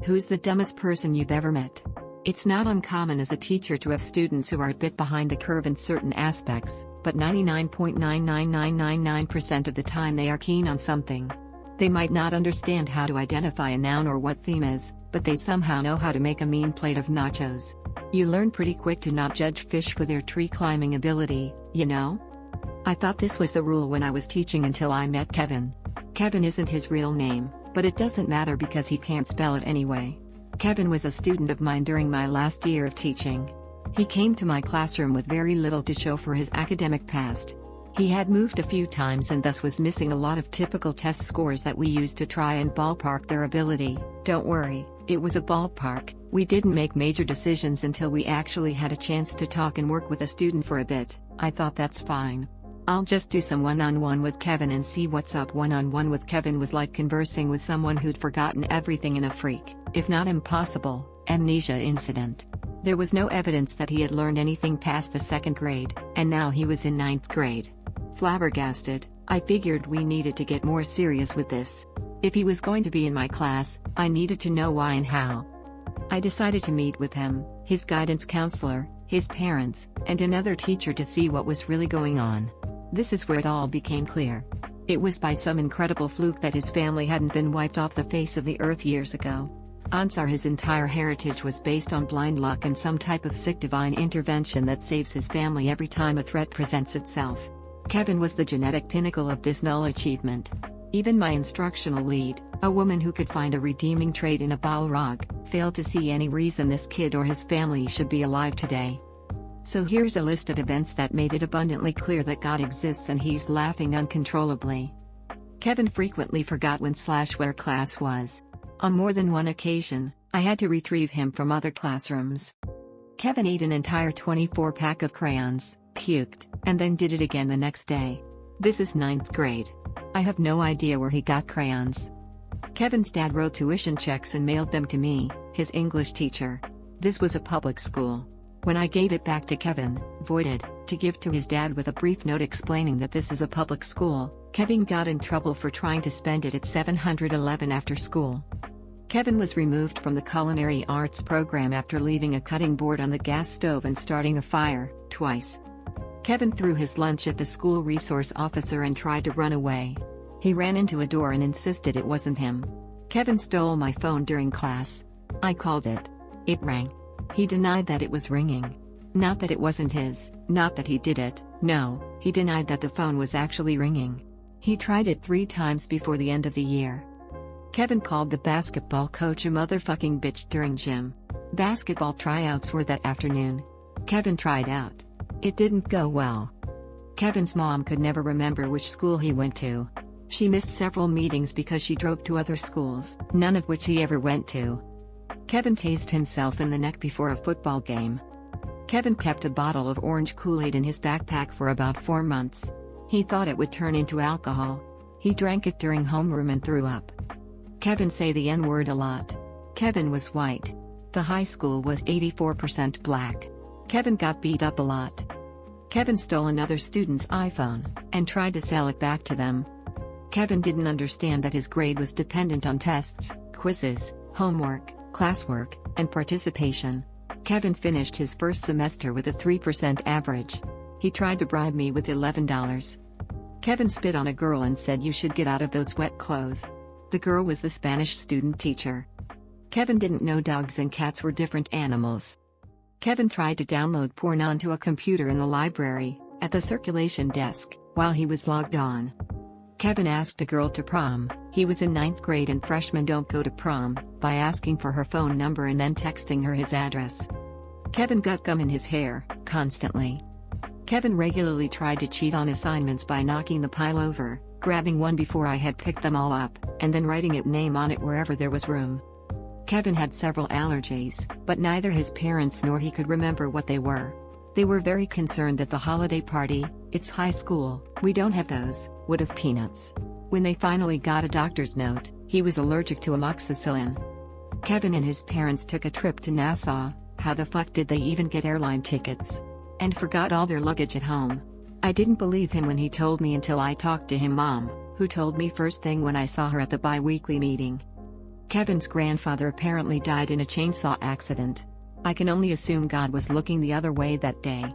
Who's the dumbest person you've ever met? It's not uncommon as a teacher to have students who are a bit behind the curve in certain aspects, but 99.99999% of the time they are keen on something. They might not understand how to identify a noun or what theme is, but they somehow know how to make a mean plate of nachos. You learn pretty quick to not judge fish for their tree climbing ability, you know? I thought this was the rule when I was teaching until I met Kevin. Kevin isn't his real name, but it doesn't matter because he can't spell it anyway. Kevin was a student of mine during my last year of teaching. He came to my classroom with very little to show for his academic past. He had moved a few times and thus was missing a lot of typical test scores that we used to try and ballpark their ability. Don't worry, it was a ballpark. We didn't make major decisions until we actually had a chance to talk and work with a student for a bit. I thought that's fine. I'll just do some one-on-one with Kevin and see what's up. One-on-one with Kevin was like conversing with someone who'd forgotten everything in a freak, if not impossible, amnesia incident. There was no evidence that he had learned anything past the 2nd grade, and now he was in 9th grade. Flabbergasted, I figured we needed to get more serious with this. If he was going to be in my class, I needed to know why and how. I decided to meet with him, his guidance counselor, his parents, and another teacher to see what was really going on. This is where it all became clear. It was by some incredible fluke that his family hadn't been wiped off the face of the earth years ago. Odds are his entire heritage was based on blind luck and some type of sick divine intervention that saves his family every time a threat presents itself. Kevin was the genetic pinnacle of this null achievement. Even my instructional lead, a woman who could find a redeeming trait in a Balrog, failed to see any reason this kid or his family should be alive today. So here's a list of events that made it abundantly clear that God exists and he's laughing uncontrollably. Kevin frequently forgot when/where class was. On more than one occasion, I had to retrieve him from other classrooms. Kevin ate an entire 24-pack of crayons, puked, and then did it again the next day. This is 9th grade. I have no idea where he got crayons. Kevin's dad wrote tuition checks and mailed them to me, his English teacher. This was a public school. When I gave it back to Kevin, voided, to give to his dad with a brief note explaining that this is a public school, Kevin got in trouble for trying to spend it at 711 after school. Kevin was removed from the culinary arts program after leaving a cutting board on the gas stove and starting a fire, twice. Kevin threw his lunch at the school resource officer and tried to run away. He ran into a door and insisted it wasn't him. Kevin stole my phone during class. I called it. It rang. He denied that it was ringing. Not that it wasn't his, not that he did it, no, he denied that the phone was actually ringing. He tried it 3 times before the end of the year. Kevin called the basketball coach a motherfucking bitch during gym. Basketball tryouts were that afternoon. Kevin tried out. It didn't go well. Kevin's mom could never remember which school he went to. She missed several meetings because she drove to other schools, none of which he ever went to. Kevin tased himself in the neck before a football game. Kevin kept a bottle of orange Kool-Aid in his backpack for about 4 months. He thought it would turn into alcohol. He drank it during homeroom and threw up. Kevin say the N-word a lot. Kevin was white. The high school was 84% black. Kevin got beat up a lot. Kevin stole another student's iPhone, and tried to sell it back to them. Kevin didn't understand that his grade was dependent on tests, quizzes, homework, classwork, and participation. Kevin finished his first semester with a 3% average. He tried to bribe me with $11. Kevin spit on a girl and said you should get out of those wet clothes. The girl was the Spanish student teacher. Kevin didn't know dogs and cats were different animals. Kevin tried to download porn onto a computer in the library, at the circulation desk, while he was logged on. Kevin asked a girl to prom, he was in 9th grade and freshmen don't go to prom, by asking for her phone number and then texting her his address. Kevin got gum in his hair, constantly. Kevin regularly tried to cheat on assignments by knocking the pile over, grabbing one before I had picked them all up, and then writing its name on it wherever there was room. Kevin had several allergies, but neither his parents nor he could remember what they were. They were very concerned that the holiday party, it's high school, we don't have those, would have peanuts. When they finally got a doctor's note, he was allergic to amoxicillin. Kevin and his parents took a trip to Nassau. How the fuck did they even get airline tickets? And forgot all their luggage at home. I didn't believe him when he told me until I talked to him mom, who told me first thing when I saw her at the bi-weekly meeting. Kevin's grandfather apparently died in a chainsaw accident. I can only assume God was looking the other way that day.